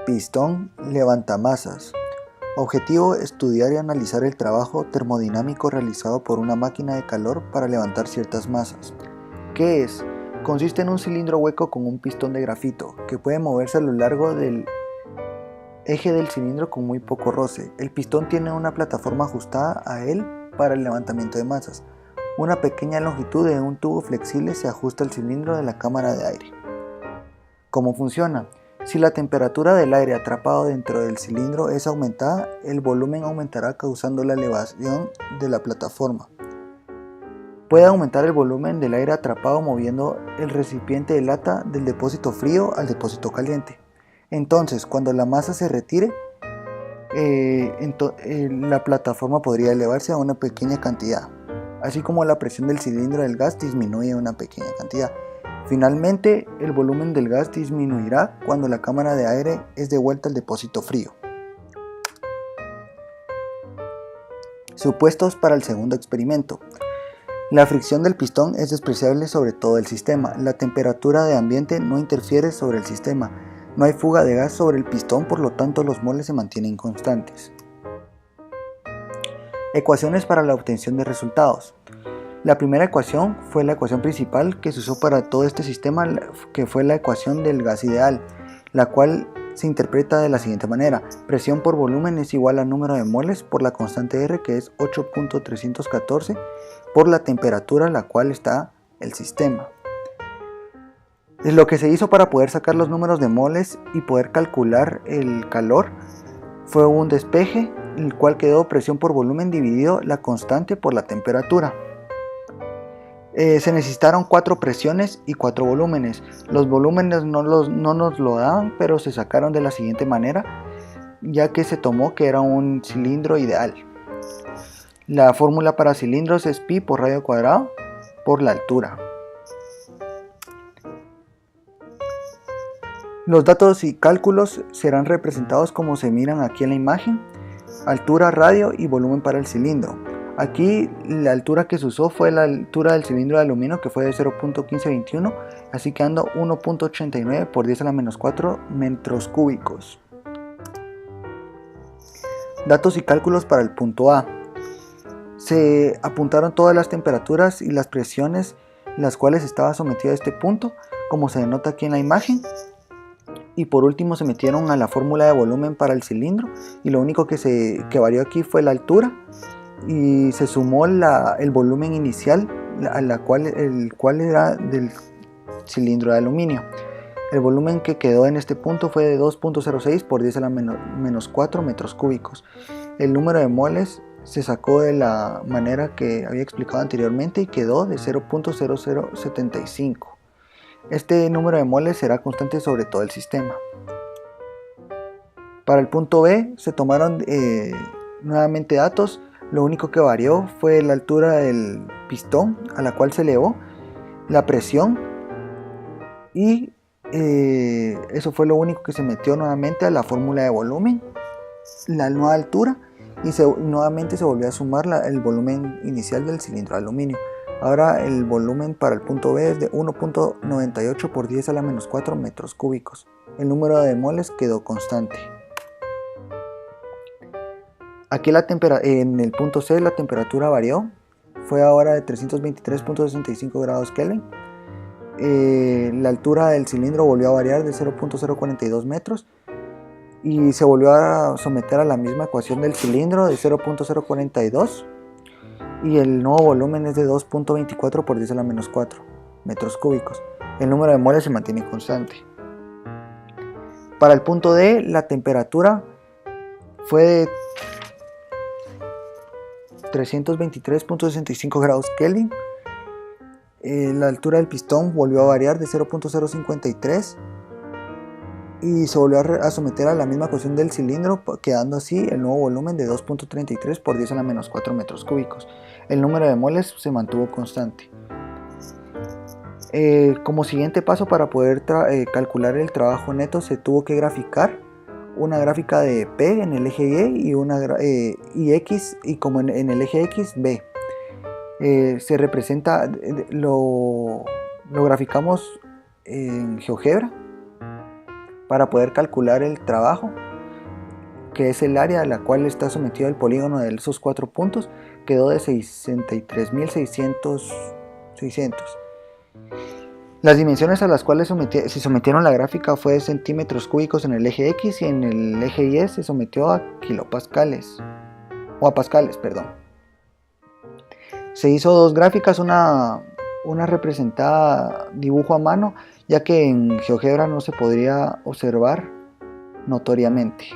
Pistón levantamasas. Objetivo: estudiar y analizar el trabajo termodinámico realizado por una máquina de calor para levantar ciertas masas. ¿Qué es? Consiste en un cilindro hueco con un pistón de grafito que puede moverse a lo largo del eje del cilindro con muy poco roce. El pistón tiene una plataforma ajustada a él para el levantamiento de masas. Una pequeña longitud de un tubo flexible se ajusta al cilindro de la cámara de aire. ¿Cómo funciona? Si la temperatura del aire atrapado dentro del cilindro es aumentada, el volumen aumentará causando la elevación de la plataforma. Puede aumentar el volumen del aire atrapado moviendo el recipiente de lata del depósito frío al depósito caliente. Entonces, cuando la masa se retire, la plataforma podría elevarse a una pequeña cantidad, así como la presión del cilindro del gas disminuye una pequeña cantidad. Finalmente, el volumen del gas disminuirá cuando la cámara de aire es devuelta al depósito frío. Supuestos para el segundo experimento. La fricción del pistón es despreciable sobre todo el sistema. La temperatura de ambiente no interfiere sobre el sistema. No hay fuga de gas sobre el pistón, por lo tanto los moles se mantienen constantes. Ecuaciones para la obtención de resultados. La primera ecuación fue la ecuación principal que se usó para todo este sistema, que fue la ecuación del gas ideal, la cual se interpreta de la siguiente manera: presión por volumen es igual al número de moles por la constante R, que es 8.314, por la temperatura a la cual está el sistema. Lo que se hizo para poder sacar los números de moles y poder calcular el calor fue un despeje, el cual quedó presión por volumen dividido la constante por la temperatura. Se necesitaron 4 presiones y 4 volúmenes. Los volúmenes no nos lo daban, pero se sacaron de la siguiente manera, ya que se tomó que era un cilindro ideal. La fórmula para cilindros es pi por radio cuadrado por la altura. Los datos y cálculos serán representados como se miran aquí en la imagen: altura, radio y volumen para el cilindro. Aquí la altura que se usó fue la altura del cilindro de aluminio, que fue de 0.1521, así quedando 1.89 por 10 a la menos 4 metros cúbicos. Datos y cálculos para el punto A. Se apuntaron todas las temperaturas y las presiones las cuales estaba sometido a este punto, como se denota aquí en la imagen. Y por último se metieron a la fórmula de volumen para el cilindro, y lo único que varió aquí fue la altura, y se sumó el volumen inicial, el cual era del cilindro de aluminio. El volumen que quedó en este punto fue de 2.06 por 10 a la menos 4 metros cúbicos. El número de moles se sacó de la manera que había explicado anteriormente y quedó de 0.0075. Este número de moles será constante sobre todo el sistema. Para el punto B se tomaron nuevamente datos. Lo único que varió fue la altura del pistón a la cual se elevó, la presión, y eso fue lo único que se metió nuevamente a la fórmula de volumen, la nueva altura, y nuevamente se volvió a sumar el volumen inicial del cilindro de aluminio. Ahora el volumen para el punto B es de 1.98 por 10 a la menos 4 metros cúbicos. El número de moles quedó constante. Aquí en el punto C la temperatura varió, fue ahora de 323.65 grados Kelvin. La altura del cilindro volvió a variar de 0.042 metros y se volvió a someter a la misma ecuación del cilindro de 0.042, y el nuevo volumen es de 2.24 por 10 a la menos 4 metros cúbicos. El número de moles se mantiene constante. Para el punto D la temperatura fue de 323.65 grados Kelvin. La altura del pistón volvió a variar de 0.053 y se volvió a someter a la misma ecuación del cilindro, quedando así el nuevo volumen de 2.33 por 10 a la menos 4 metros cúbicos. El número de moles se mantuvo constante. Como siguiente paso, para poder calcular el trabajo neto, se tuvo que graficar una gráfica de P en el eje Y y X, y como en el eje X, B. Se representa, lo graficamos en GeoGebra para poder calcular el trabajo, que es el área a la cual está sometido el polígono de esos 4 puntos, quedó de 63.600. Las dimensiones a las cuales se sometieron la gráfica fue centímetros cúbicos en el eje X y en el eje Y se sometió a kilopascales, o a pascales, perdón. Se hizo 2 gráficas, una representada dibujo a mano, ya que en GeoGebra no se podría observar notoriamente.